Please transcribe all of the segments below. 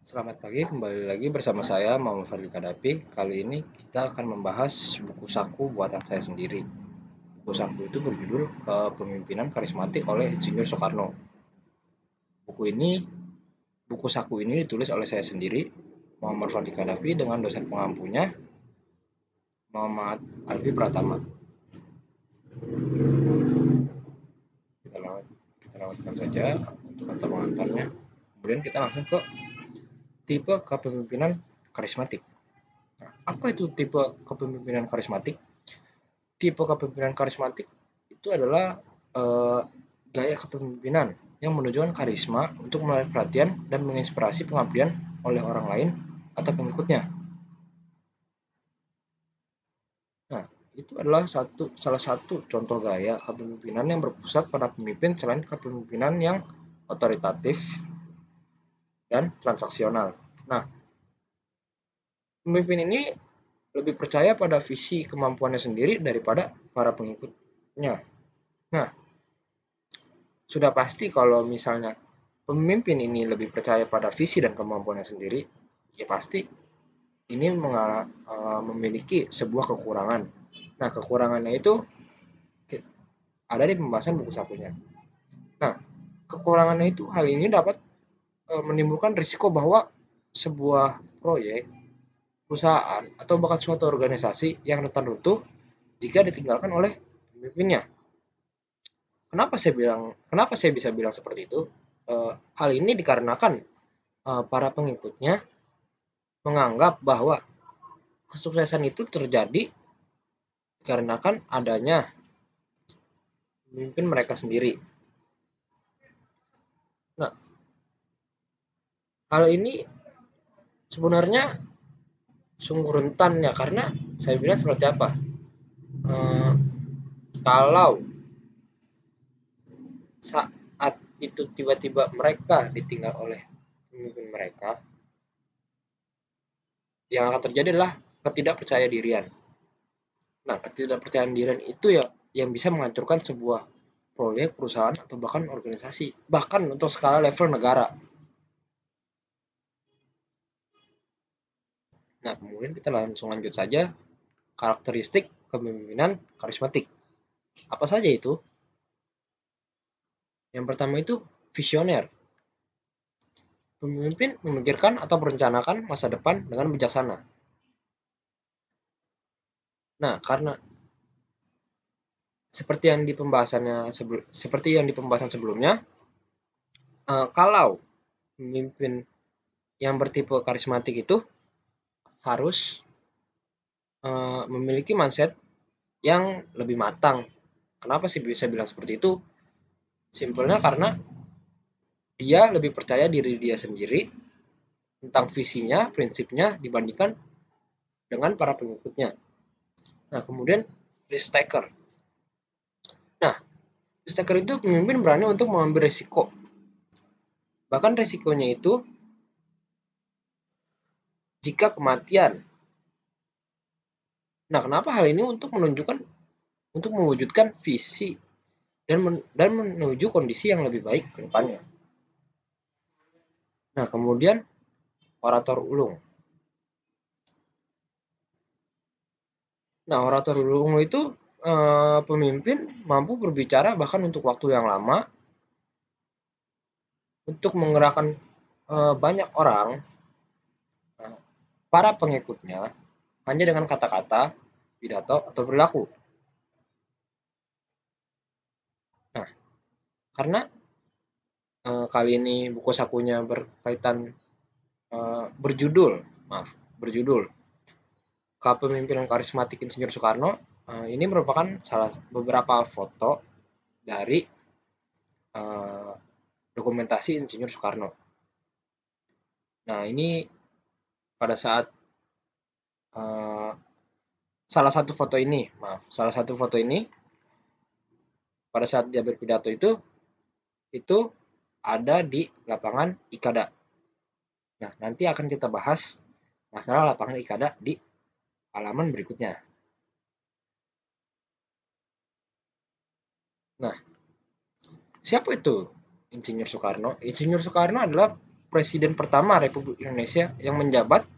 Selamat pagi, kembali lagi bersama saya Muhammad Fadli Kadapi. Kali ini kita akan membahas buku saku buatan saya sendiri. Buku saku itu berjudul Kepemimpinan Karismatik oleh Insinyur Soekarno. Buku ini, buku saku ini ditulis oleh saya sendiri, Muhammad Fadli Kadapi, dengan dosen pengampunya, Muhammad Alfi Pratama. Kita lewat, kita lewatkan saja untuk kata pengantarnya. Kemudian kita langsung ke tipe kepemimpinan karismatik. Nah, apa itu tipe kepemimpinan karismatik? Tipe kepemimpinan karismatik itu adalah eh, gaya kepemimpinan yang menunjukkan karisma untuk menarik perhatian dan menginspirasi pengabdian oleh orang lain atau pengikutnya. Nah, itu adalah salah satu contoh gaya kepemimpinan yang berpusat pada pemimpin selain kepemimpinan yang otoritatif dan transaksional. Nah, pemimpin ini lebih percaya pada visi kemampuannya sendiri daripada para pengikutnya. Nah, sudah pasti kalau misalnya pemimpin ini lebih percaya pada visi dan kemampuannya sendiri, ya pasti ini memiliki sebuah kekurangan. Nah, kekurangannya itu ada di pembahasan buku sakunya. Nah, kekurangannya itu hal ini dapat menimbulkan risiko bahwa sebuah proyek, perusahaan, atau bahkan suatu organisasi yang rentan runtuh jika ditinggalkan oleh pemimpinnya. Kenapa saya bisa bilang seperti itu? Hal ini dikarenakan para pengikutnya menganggap bahwa kesuksesan itu terjadi dikarenakan adanya pemimpin mereka sendiri. Nah, hal ini sebenarnya sungguh rentan ya, karena saya bilang seperti apa? Eh, Kalau saat itu tiba-tiba mereka ditinggal oleh pemimpin mereka, yang akan terjadi adalah ketidakpercaya dirian. Nah, ketidakpercayaan dirian itu ya yang bisa menghancurkan sebuah proyek, perusahaan, atau bahkan organisasi, bahkan untuk skala level negara. Nah, kemudian kita langsung lanjut saja karakteristik kepemimpinan karismatik. Apa saja itu? Yang pertama itu visioner. Pemimpin memikirkan atau merencanakan masa depan dengan bijaksana. Nah, karena seperti yang di pembahasan sebelumnya, kalau pemimpin yang bertipe karismatik itu harus memiliki mindset yang lebih matang. Kenapa sih bisa bilang seperti itu? Simpelnya karena dia lebih percaya diri dia sendiri tentang visinya, prinsipnya dibandingkan dengan para pengikutnya. Nah, kemudian risk taker. Nah, risk taker itu pemimpin berani untuk mengambil risiko. Bahkan risikonya itu jika kematian. Nah, kenapa hal ini untuk mewujudkan visi dan menuju kondisi yang lebih baik ke depannya. Nah, kemudian orator ulung. Nah, orator ulung itu pemimpin mampu berbicara bahkan untuk waktu yang lama untuk menggerakkan banyak orang, para pengikutnya, hanya dengan kata-kata, pidato, atau perilaku. Nah, karena kali ini buku sakunya berjudul, berjudul Kepemimpinan Karismatik Insinyur Soekarno. Ini merupakan beberapa foto dari dokumentasi Insinyur Soekarno. Nah, ini pada saat uh, salah satu foto ini pada saat dia berpidato itu ada di lapangan Ikada. Nah, nanti akan kita bahas masalah lapangan Ikada di halaman berikutnya. Nah, siapa itu Insinyur Soekarno? Insinyur Soekarno adalah presiden pertama Republik Indonesia yang menjabat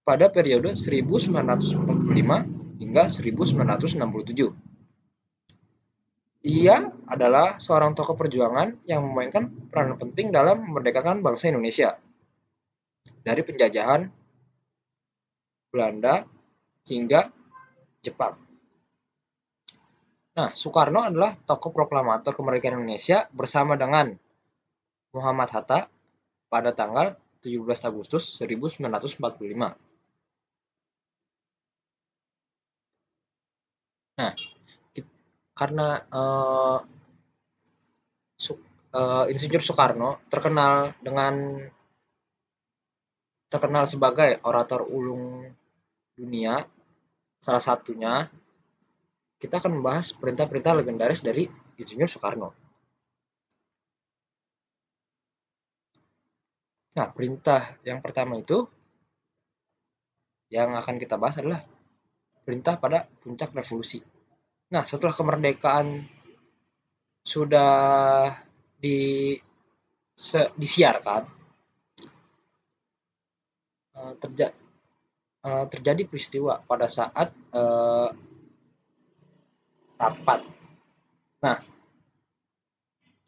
pada periode 1945 hingga 1967. Ia adalah seorang tokoh perjuangan yang memainkan peran penting dalam memerdekakan bangsa Indonesia dari penjajahan Belanda hingga Jepang. Nah, Soekarno adalah tokoh proklamator kemerdekaan Indonesia bersama dengan Muhammad Hatta pada tanggal 17 Agustus 1945. Nah, karena Insinyur Soekarno terkenal sebagai orator ulung dunia, salah satunya kita akan membahas perintah-perintah legendaris dari Insinyur Soekarno. Nah, perintah yang pertama itu yang akan kita bahas adalah perintah pada puncak revolusi. Nah, setelah kemerdekaan sudah disiarkan, terjadi peristiwa pada saat rapat. Nah,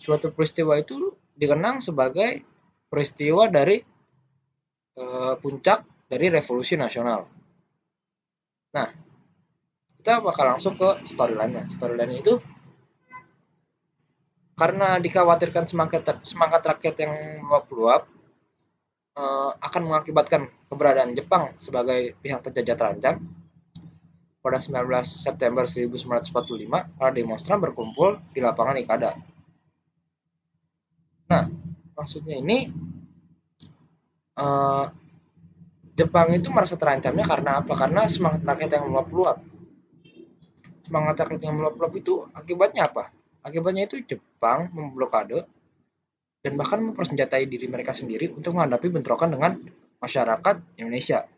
suatu peristiwa itu dikenang sebagai peristiwa dari puncak dari revolusi nasional. Nah, kita bakal langsung ke storyline-nya. Storyline-nya itu karena dikhawatirkan semangat rakyat yang meluap-luap akan mengakibatkan keberadaan Jepang sebagai pihak penjajah terancam. Pada 19 September 1945, para demonstran berkumpul di lapangan Ikada. Nah, maksudnya ini Jepang itu merasa terancamnya karena apa? Karena semangat rakyat yang meluap-luap. Semangat rakyat yang meluap-luap itu akibatnya apa? Akibatnya itu Jepang memblokade dan bahkan mempersenjatai diri mereka sendiri untuk menghadapi bentrokan dengan masyarakat Indonesia.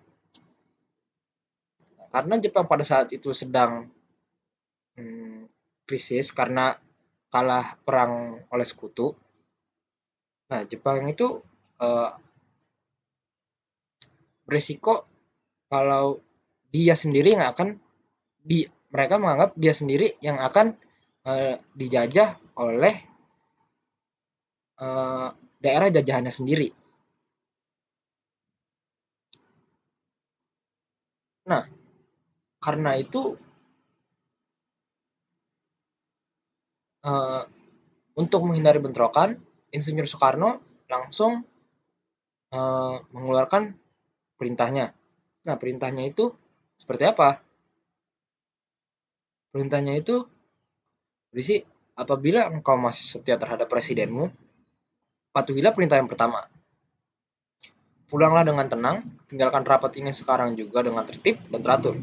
Karena Jepang pada saat itu sedang krisis karena kalah perang oleh sekutu. Nah, Jepang itu berisiko kalau dia sendiri yang akan mereka menganggap dia sendiri yang akan dijajah oleh daerah jajahannya sendiri. Nah, karena itu untuk menghindari bentrokan, Insinyur Soekarno langsung mengeluarkan perintahnya. Nah, perintahnya itu seperti apa? Perintahnya itu berisi, apabila engkau masih setia terhadap presidenmu, patuhilah perintah yang pertama. Pulanglah dengan tenang, tinggalkan rapat ini sekarang juga dengan tertib dan teratur.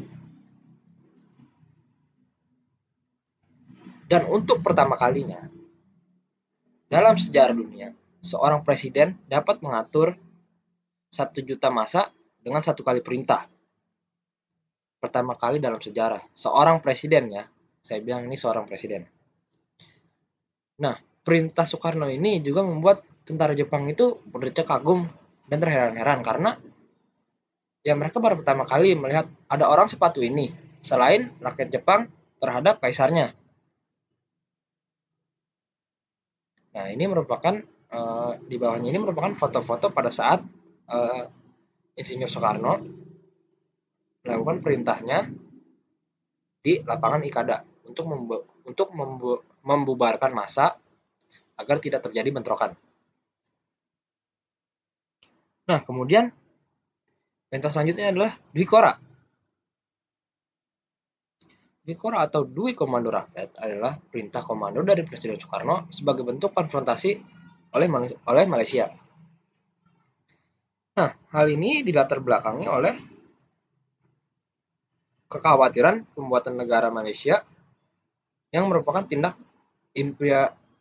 Dan untuk pertama kalinya, dalam sejarah dunia, seorang presiden dapat mengatur 1 juta massa dengan 1 kali perintah. Pertama kali dalam sejarah, seorang presiden ya, saya bilang ini seorang presiden. Nah, perintah Soekarno ini juga membuat tentara Jepang itu berdecak kagum dan terheran-heran karena ya mereka baru pertama kali melihat ada orang sepatu ini selain rakyat Jepang terhadap kaisarnya. Nah, ini merupakan di bawahnya ini merupakan foto-foto pada saat Insinyur Soekarno melakukan perintahnya di lapangan Ikada untuk membubarkan massa agar tidak terjadi bentrokan. Nah, kemudian perintah selanjutnya adalah Dwi Kora. Dwi Kora atau Dwi Komando Rakyat adalah perintah komando dari Presiden Soekarno sebagai bentuk konfrontasi oleh Malaysia. Nah, hal ini dilatar belakangi oleh kekhawatiran pembuatan negara Malaysia yang merupakan tindak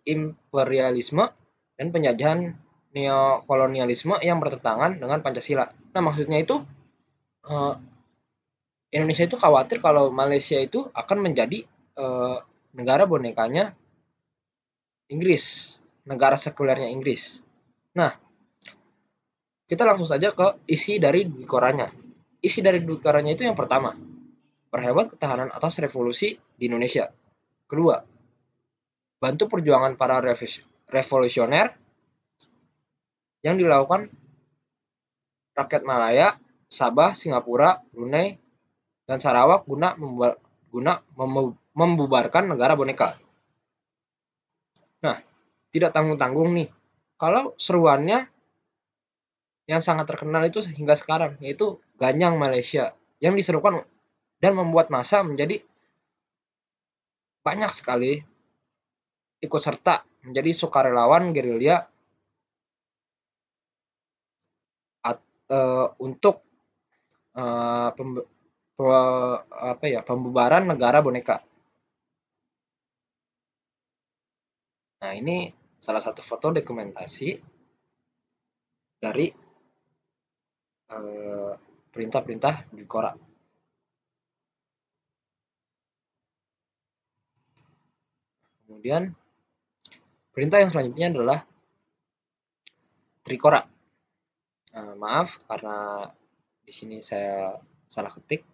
imperialisme dan penjajahan neokolonialisme yang bertentangan dengan Pancasila. Nah, maksudnya itu Indonesia itu khawatir kalau Malaysia itu akan menjadi negara bonekanya Inggris, negara sekulernya Inggris. Nah, kita langsung saja ke isi dari Dwi Koranya. Isi dari Dwi Koranya itu yang pertama, perhebat ketahanan atas revolusi di Indonesia. Kedua, bantu perjuangan para revolusioner yang dilakukan rakyat Malaya, Sabah, Singapura, Brunei, dan Sarawak guna membubarkan negara boneka. Nah, tidak tanggung-tanggung nih. Kalau seruannya yang sangat terkenal itu hingga sekarang, yaitu Ganyang Malaysia, yang diserukan dan membuat massa menjadi banyak sekali ikut serta menjadi sukarelawan gerilya untuk pembubaran negara boneka. Nah, ini salah satu foto dokumentasi dari perintah-perintah di Korak. Kemudian perintah yang selanjutnya adalah Trikora. Maaf karena di sini saya salah ketik.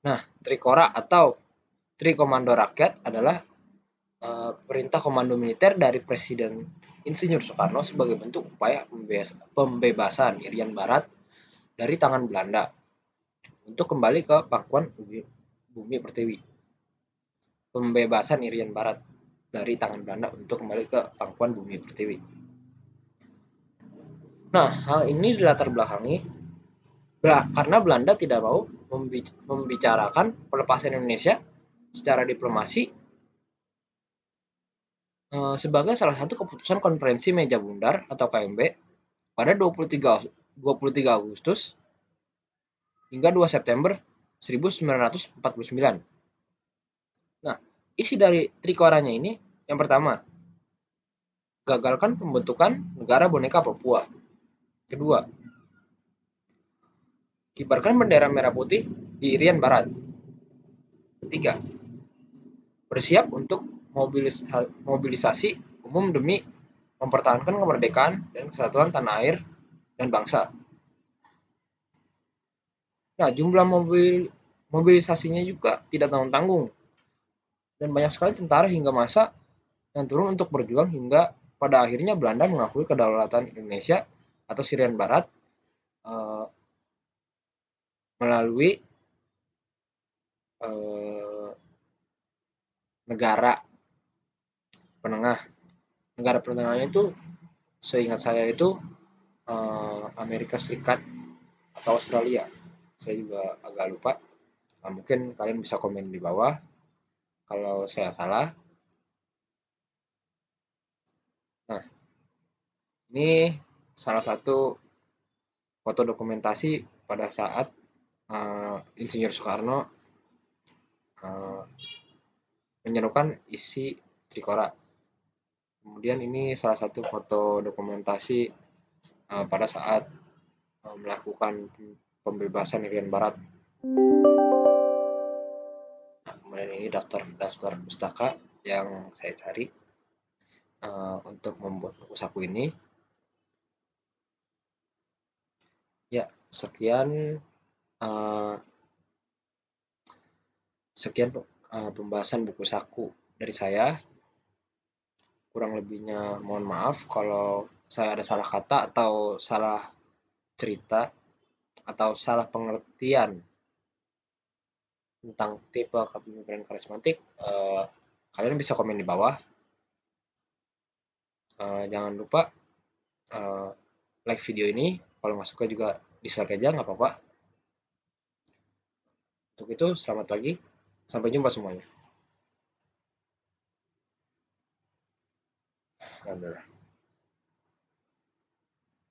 Nah, Trikora atau Tri Komando Rakyat adalah perintah komando militer dari Presiden Insinyur Soekarno sebagai bentuk upaya pembebasan Irian Barat dari tangan Belanda untuk kembali ke pangkuan bumi Pertiwi. Pembebasan Irian Barat dari tangan Belanda untuk kembali ke pangkuan bumi Pertiwi. Nah, hal ini dilatar belakangi karena Belanda tidak mau membicarakan pelepasan Indonesia secara diplomasi sebagai salah satu keputusan konferensi meja bundar atau KMB pada 23 Agustus hingga 2 September 1949. Nah, isi dari Trikoranya ini yang pertama, gagalkan pembentukan negara boneka Papua. Kedua, kibarkan bendera merah putih di Irian Barat. Ketiga, bersiap untuk mobilisasi umum demi mempertahankan kemerdekaan dan kesatuan tanah air dan bangsa. Nah, jumlah mobilisasinya juga tidak tanggung-tanggung dan banyak sekali tentara hingga massa yang turun untuk berjuang hingga pada akhirnya Belanda mengakui kedaulatan Indonesia atau Irian Barat melalui negara penengah. Negara penengahnya itu seingat saya itu Amerika Serikat atau Australia. Saya juga agak lupa. Nah, mungkin kalian bisa komen di bawah kalau saya salah. Nah, ini salah satu foto dokumentasi pada saat Insinyur Soekarno menyerukan isi Trikora. Kemudian ini salah satu foto dokumentasi pada saat melakukan pembebasan Irian Barat. Nah, kemudian ini daftar pustaka yang saya cari untuk membuat buku saku ini. Ya, sekian pembahasan buku saku dari saya. Kurang lebihnya mohon maaf kalau saya ada salah kata atau salah cerita atau salah pengertian tentang tipe kepemimpinan karismatik. Kalian bisa komen di bawah. Jangan lupa like video ini. Kalau nggak suka juga dislike aja, nggak apa-apa. Untuk itu, selamat pagi. Sampai jumpa semuanya. Alhamdulillah.